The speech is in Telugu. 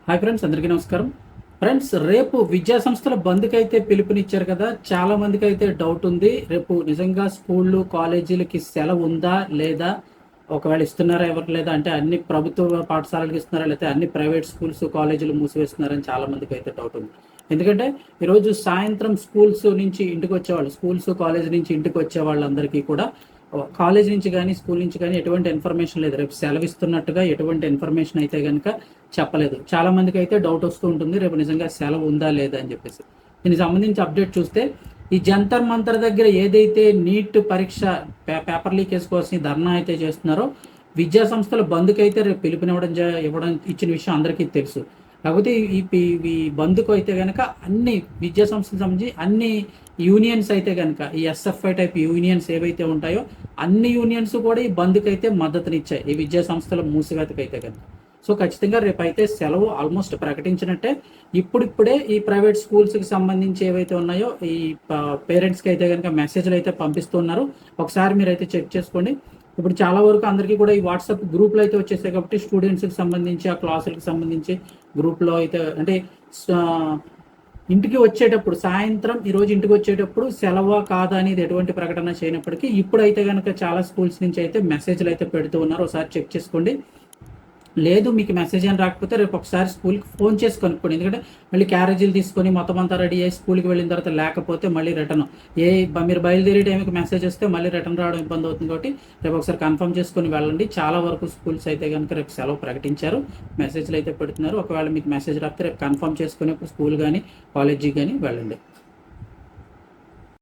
హాయ్ ఫ్రెండ్స్, అందరికీ నమస్కారం. ఫ్రెండ్స్, రేపు విద్యా సంస్థల బంద్కి అయితే పిలుపునిచ్చారు కదా. చాలా మందికి అయితే డౌట్ ఉంది, రేపు నిజంగా స్కూళ్ళు కాలేజీలకి సెలవు ఉందా లేదా, ఒకవేళ ఇస్తున్నారా ఎవరు లేదా, అంటే అన్ని ప్రభుత్వ పాఠశాలలకు ఇస్తున్నారా లేకపోతే అన్ని ప్రైవేట్ స్కూల్స్ కాలేజీలు మూసివేస్తున్నారని చాలా మందికి అయితే డౌట్ ఉంది. ఎందుకంటే ఈరోజు సాయంత్రం స్కూల్స్ నుంచి ఇంటికి వచ్చేవాళ్ళు, స్కూల్స్ కాలేజ్ నుంచి ఇంటికి వచ్చే వాళ్ళందరికీ కూడా కాలేజ్ నుంచి కానీ స్కూల్ నుంచి కానీ ఎటువంటి ఇన్ఫర్మేషన్ లేదు. రేపు సెలవు ఇస్తున్నట్టుగా ఎటువంటి ఇన్ఫర్మేషన్ అయితే కనుక చెప్పలేదు. చాలా మందికి అయితే డౌట్ వస్తూ ఉంటుంది, రేపు నిజంగా సెలవు ఉందా లేదా అని చెప్పేసి. దీనికి సంబంధించి అప్డేట్ చూస్తే, ఈ జంతర్ మంతర్ దగ్గర ఏదైతే నీట్ పరీక్ష పేపర్ లీకేజ్ కోసం ధర్నా అయితే చేస్తున్నారో, విద్యా సంస్థల బంద్కి అయితే రేపు పిలుపునివ్వడం ఇచ్చిన విషయం అందరికీ తెలుసు. కాకపోతే ఈ బంద్కు అయితే కనుక అన్ని విద్యా సంస్థలకు సంబంధించి అన్ని యూనియన్స్ అయితే కనుక, ఈ ఎస్ఎఫ్ఐ టైప్ యూనియన్స్ ఏవైతే ఉంటాయో అన్ని యూనియన్స్ కూడా ఈ బంద్కి అయితే మద్దతునిచ్చాయి, ఈ విద్యా సంస్థల మూసివేతకు అయితే కనుక. సో ఖచ్చితంగా రేపు అయితే సెలవు ఆల్మోస్ట్ ప్రకటించినట్టే. ఇప్పుడిప్పుడే ఈ ప్రైవేట్ స్కూల్స్కి సంబంధించి ఏవైతే ఉన్నాయో ఈ పేరెంట్స్కి అయితే కనుక మెసేజ్లు అయితే పంపిస్తున్నారు. ఒకసారి మీరు అయితే చెక్ చేసుకోండి. ఇప్పుడు చాలా వరకు అందరికీ కూడా ఈ వాట్సాప్ గ్రూప్లో అయితే వచ్చేసాయి కాబట్టి స్టూడెంట్స్కి సంబంధించి ఆ క్లాసులకు సంబంధించి గ్రూప్లో అయితే, అంటే ఇంటికి వచ్చేటప్పుడు సాయంత్రం ఈరోజు ఇంటికి వచ్చేటప్పుడు సెలవా కాదా అనేది ఎటువంటి ప్రకటన చేయనప్పటికీ ఇప్పుడైతే కనుక చాలా స్కూల్స్ నుంచి అయితే మెసేజ్లు అయితే పెడుతూ ఉన్నారు. ఒకసారి చెక్ చేసుకోండి. లేదు మీకు మెసేజ్ అని రాకపోతే రేపు ఒకసారి స్కూల్కి ఫోన్ చేసి కనుక్కోండి. ఎందుకంటే మళ్ళీ క్యారేజీలు తీసుకొని మొత్తం అంతా రెడీ అయ్యి స్కూల్కి వెళ్ళిన తర్వాత లేకపోతే మళ్ళీ రిటర్న్ మీరు బయలుదేరే టైంకి మెసేజ్ వస్తే మళ్ళీ రిటర్న్ రావడం ఇబ్బంది అవుతుంది. కాబట్టి రేపు ఒకసారి కన్ఫర్మ్ చేసుకొని వెళ్ళండి. చాలా వరకు స్కూల్స్ అయితే కనుక రేపు సెలవు ప్రకటించారు, మెసేజ్లు అయితే పెడుతున్నారు. ఒకవేళ మీకు మెసేజ్ రాకపోతే రేపు కన్ఫర్మ్ చేసుకుని స్కూల్ కానీ కాలేజీ కానీ వెళ్ళండి.